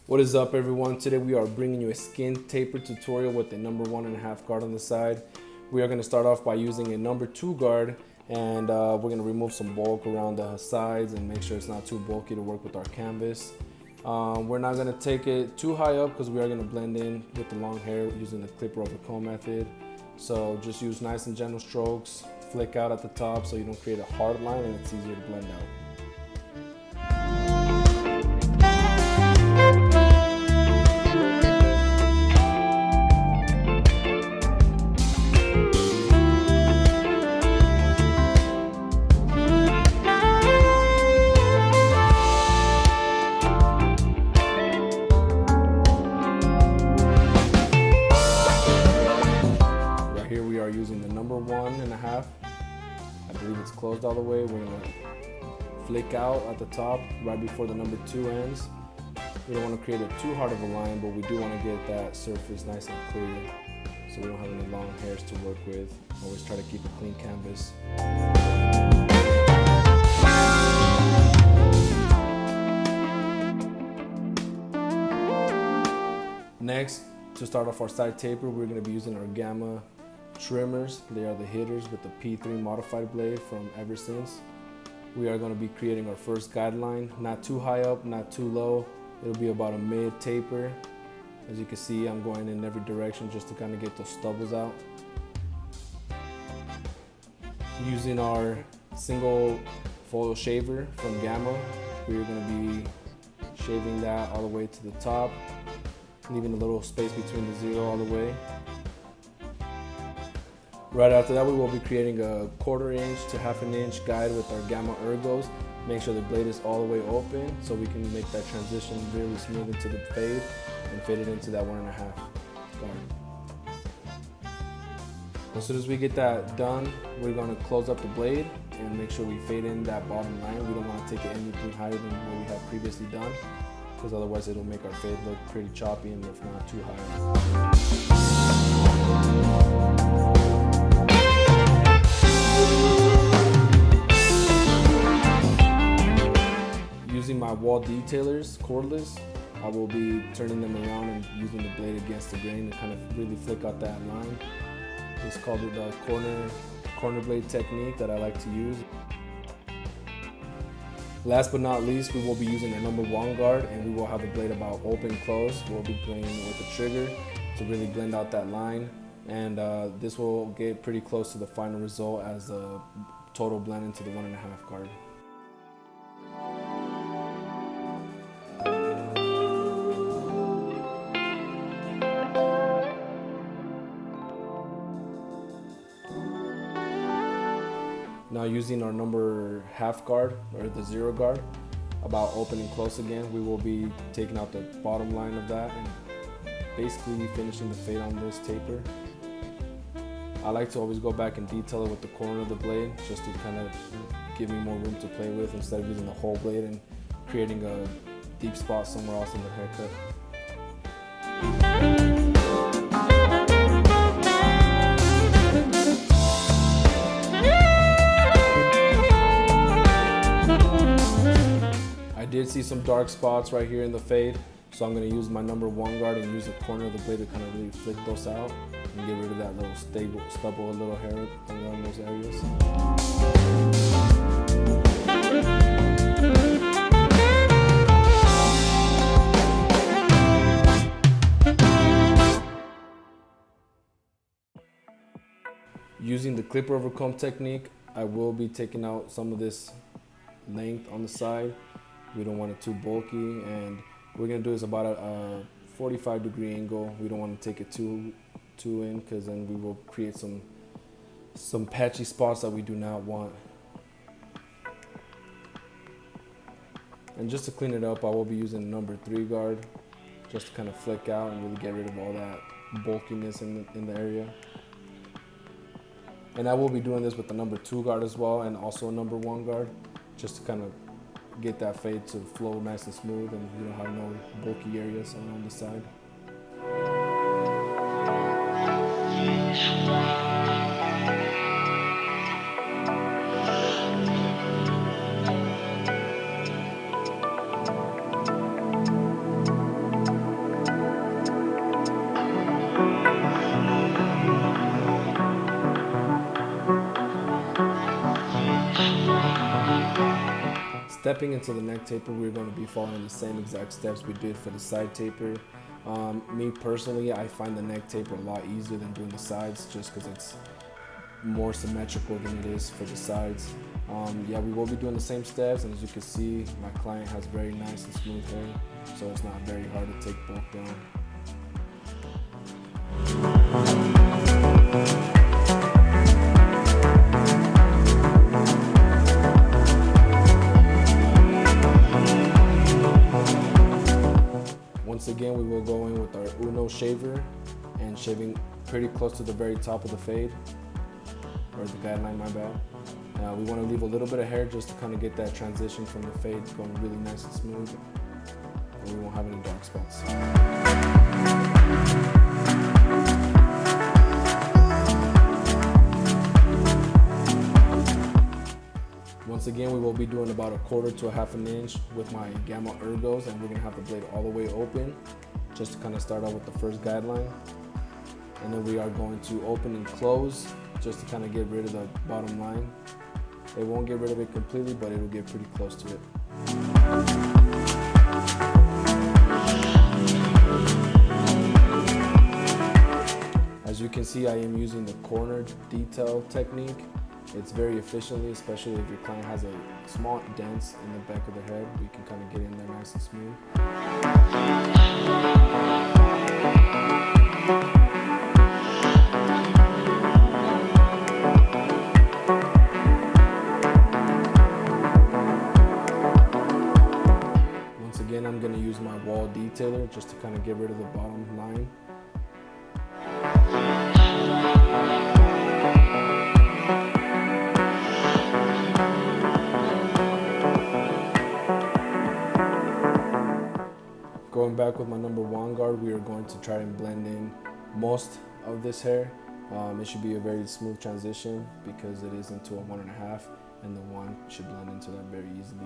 What is up, everyone? Today we are bringing you a skin taper tutorial with a number 1.5 guard on the side. We are going to start off by using a number 2 guard, and we're going to remove some bulk around the sides and make sure it's not too bulky to work with our canvas. We're not going to take it too high up because we are going to blend in with the long hair using the clipper over comb method. So just use nice and gentle strokes, flick out at the top so you don't create a hard line and it's easier to blend out. Here we are using the number 1.5. I believe it's closed all the way. We're gonna flick out at the top right before the number 2 ends. We don't want to create it too hard of a line, but we do want to get that surface nice and clear so we don't have any long hairs to work with. Always try to keep a clean canvas. Next, to start off our side taper, we're going to be using our Gamma trimmers. They are the hitters with the P3 modified blade from Ever Since. We are going to be creating our first guideline, not too high up, not too low. It'll be about a mid taper. As you can see, I'm going in every direction just to kind of get those stubbles out. Using our single foil shaver from Gamma, we're going to be shaving that all the way to the top, leaving a little space between the zero all the way. Right after that, we will be creating a 1/4 inch to 1/2 inch guide with our Gamma Ergos. Make sure the blade is all the way open so we can make that transition really smooth into the fade and fade it into that 1.5 guard. As soon as we get that done, we're going to close up the blade and make sure we fade in that bottom line. We don't want to take it anything higher than what we have previously done, because otherwise it'll make our fade look pretty choppy and if not too high. Using my wall detailers, cordless, I will be turning them around and using the blade against the grain to kind of really flick out that line. It's called the corner blade technique that I like to use. Last but not least, we will be using our number 1 guard, and we will have the blade about open close. We'll be playing with the trigger to really blend out that line, and this will get pretty close to the final result as the total blend into the 1.5 guard. Now, using our number 1/2 guard, or the 0 guard, about open and close again, we will be taking out the bottom line of that and basically finishing the fade on this taper. I like to always go back and detail it with the corner of the blade just to kind of give me more room to play with instead of using the whole blade and creating a deep spot somewhere else in the haircut. I did see some dark spots right here in the fade, so I'm going to use my number 1 guard and use the corner of the blade to kind of really flick those out and get rid of that little stubble, little hair around those areas. Using the clipper over comb technique, I will be taking out some of this length on the side. We don't want it too bulky, and what we're gonna do is about a 45-degree angle. We don't want to take it too in, because then we will create some patchy spots that we do not want. And just to clean it up, I will be using the number 3 guard just to kind of flick out and really get rid of all that bulkiness in the area. And I will be doing this with the number 2 guard as well, and also a number 1 guard, just to kind of get that fade to flow nice and smooth and you don't have no bulky areas on the side. Stepping into the neck taper, we're going to be following the same exact steps we did for the side taper. Me personally, I find the neck taper a lot easier than doing the sides, just because it's more symmetrical than it is for the sides. Yeah, we will be doing the same steps, and as you can see, my client has very nice and smooth hair, so it's not very hard to take both down. Once again, we will go in with our Uno shaver and shaving pretty close to the very top of the fade, or the guideline, my bad. We want to leave a little bit of hair just to kind of get that transition from the fade going really nice and smooth, and we won't have any dark spots. Once again, we will be doing about 1/4 to 1/2 inch with my Gamma Ergos, and we're going to have the blade all the way open just to kind of start out with the first guideline. And then we are going to open and close just to kind of get rid of the bottom line. It won't get rid of it completely, but it will get pretty close to it. As you can see, I am using the corner detail technique. It's very efficiently, especially if your client has a small dents in the back of the head. We can kind of get in there nice and smooth. Once again, I'm going to use my wall detailer just to kind of get rid of the bottom line. Going back with my number 1 guard, we are going to try and blend in most of this hair. It should be a very smooth transition because it is into a 1.5, and the 1 should blend into that very easily.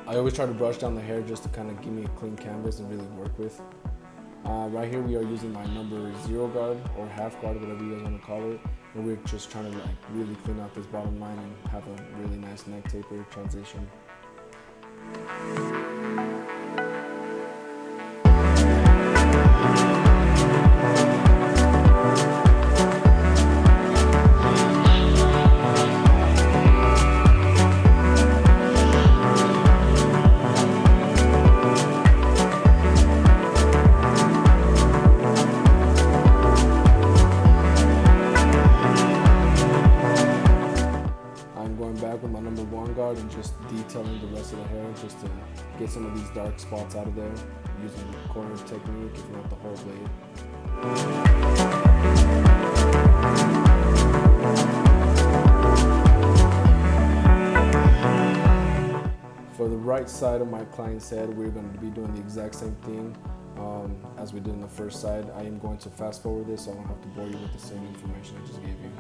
I always try to brush down the hair just to kind of give me a clean canvas and really work with. Right here we are using my number 0 guard or half guard, whatever you guys want to call it, and we're just trying to like really clean out this bottom line and have a really nice neck taper transition. With my number 1 guard and just detailing the rest of the hair just to get some of these dark spots out of there using the corner technique if you want the whole blade. For the right side of my client's head, we're going to be doing the exact same thing as we did in the first side. I am going to fast forward this so I don't have to bore you with the same information I just gave you.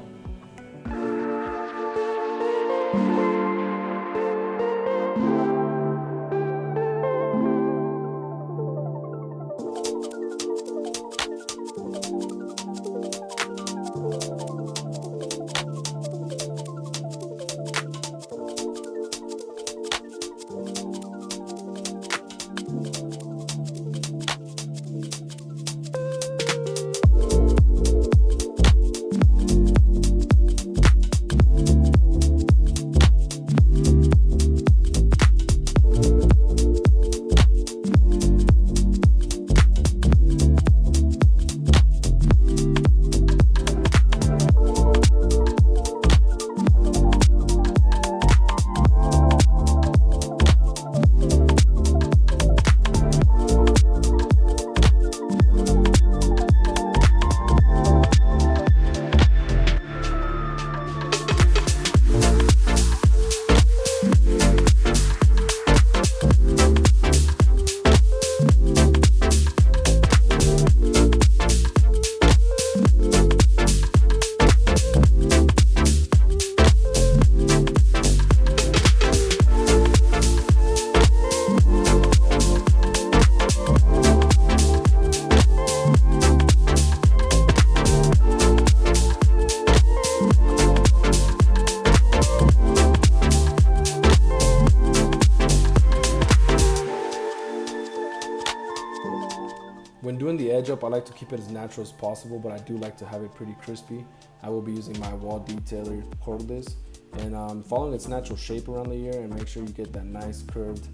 When doing the edge up, I like to keep it as natural as possible, but I do like to have it pretty crispy. I will be using my wall detailer cordless and following its natural shape around the ear, and make sure you get that nice curved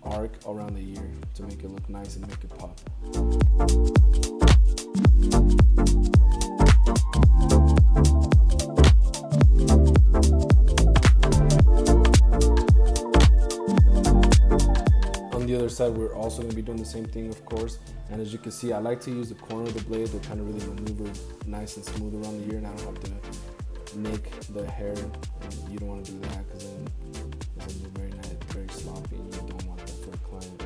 arc around the ear to make it look nice and make it pop. On the other side, we're also going to be doing the same thing, of course, and as you can see, I like to use the corner of the blade to kind of really maneuver nice and smooth around the ear, and I don't have to nick the hair, and you don't want to do that because then it's going to be very sloppy, and you don't want that for a client.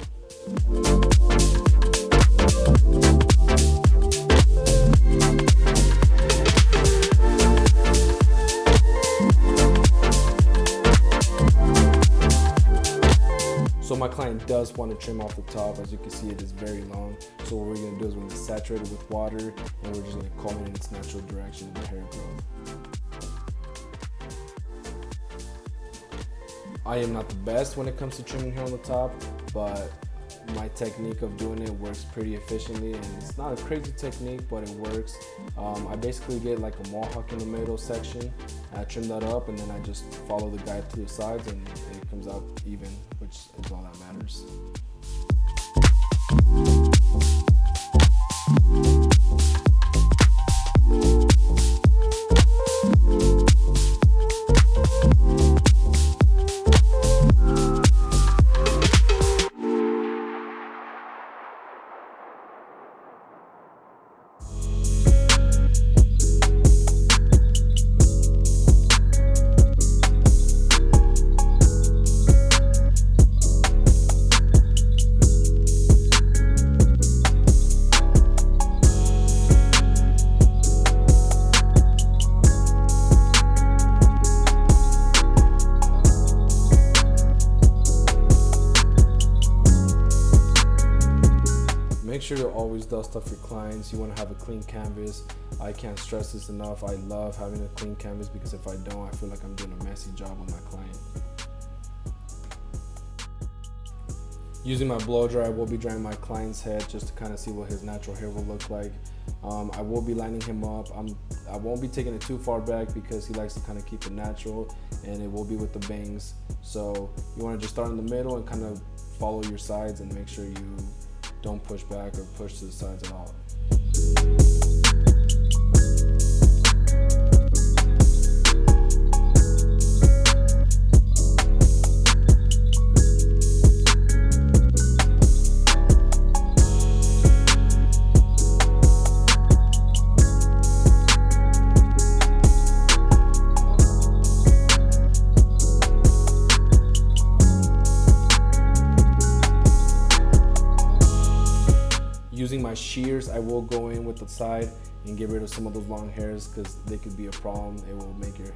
So my client does want to trim off the top. As you can see, it is very long. So what we're going to do is we're going to saturate it with water, and we're just going to comb it in its natural direction of the hair growth. I am not the best when it comes to trimming hair on the top, but my technique of doing it works pretty efficiently, and it's not a crazy technique, but it works. I basically get like a mohawk in the middle section, I trim that up, and then I just follow the guide to the sides, and it comes out even, which is all that matters. Make sure to always dust off your clients. You want to have a clean canvas. I can't stress this enough. I love having a clean canvas because if I don't, I feel like I'm doing a messy job on my client. Using my blow dryer, I will be drying my client's head just to kind of see what his natural hair will look like. I will be lining him up. I won't be taking it too far back because he likes to kind of keep it natural, and it will be with the bangs. So you want to just start in the middle and kind of follow your sides and make sure you don't push back or push to the sides at all. Using my shears, I will go in with the side and get rid of some of those long hairs because they could be a problem. It will make your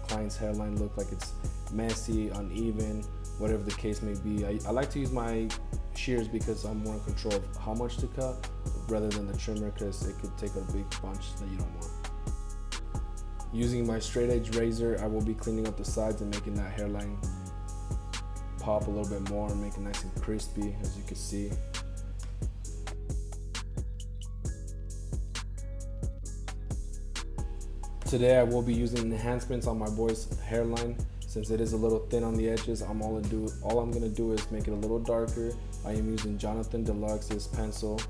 client's hairline look like it's messy, uneven, whatever the case may be. I like to use my shears because I'm more in control of how much to cut rather than the trimmer, because it could take a big bunch that you don't want. Using my straight edge razor, I will be cleaning up the sides and making that hairline pop a little bit more and make it nice and crispy, as you can see. Today I will be using enhancements on my boy's hairline. Since it is a little thin on the edges, all I'm gonna do is make it a little darker. I am using Jonathan Deluxe's pencil,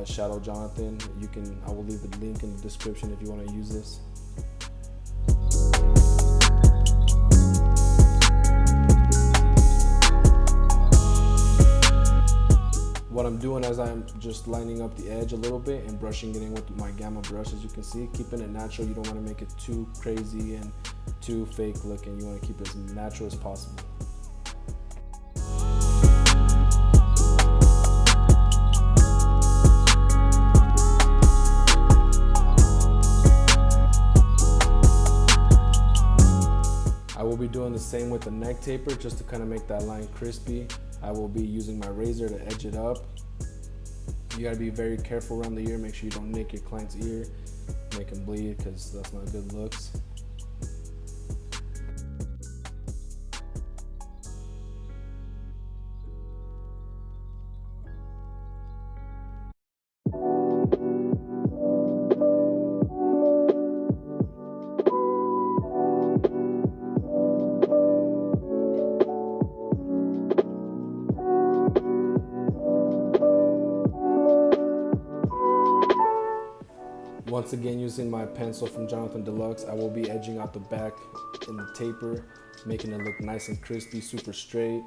Shadow Jonathan. I will leave the link in the description if you want to use this. What I'm doing is I'm just lining up the edge a little bit and brushing it in with my Gamma brush, as you can see, keeping it natural. You don't want to make it too crazy and too fake looking. You want to keep it as natural as possible. I will be doing the same with the neck taper just to kind of make that line crispy. I will be using my razor to edge it up. You gotta be very careful around the ear. Make sure you don't nick your client's ear, make him bleed, because that's not good looks. Once again, using my pencil from Jonathan Deluxe, I will be edging out the back in the taper, making it look nice and crispy, super straight.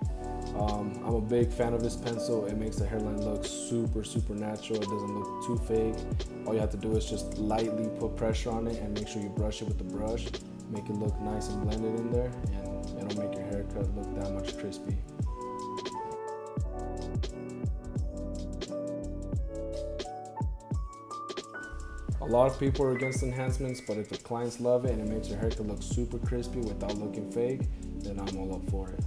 I'm a big fan of this pencil. It makes the hairline look super natural. It doesn't look too fake. All you have to do is just lightly put pressure on it and make sure you brush it with the brush. Make it look nice and blended in there, and it'll make your haircut look that much crispy. A lot of people are against enhancements, but if the clients love it and it makes your haircut look super crispy without looking fake, then I'm all up for it.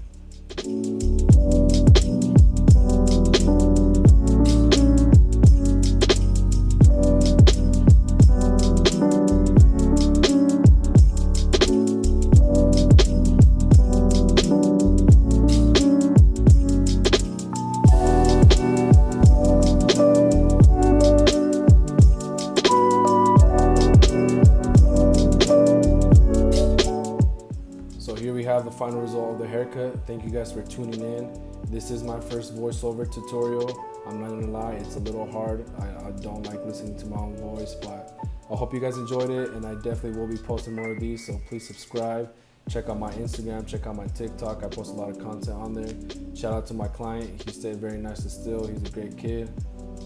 So here we have the final result of the haircut. Thank you guys for tuning in. This is my first voiceover tutorial. I'm not gonna lie, it's a little hard. I don't like listening to my own voice, but I hope you guys enjoyed it, and I definitely will be posting more of these, so please subscribe. Check out my Instagram, check out my TikTok. I post a lot of content on there. Shout out to my client. He stayed very nice to still. He's a great kid.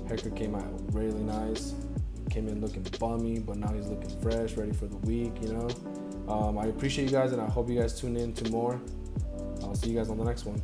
Haircut came out really nice. Came in looking bummy, but now he's looking fresh, ready for the week, you know. I appreciate you guys, and I hope you guys tune in to more. I'll see you guys on the next one.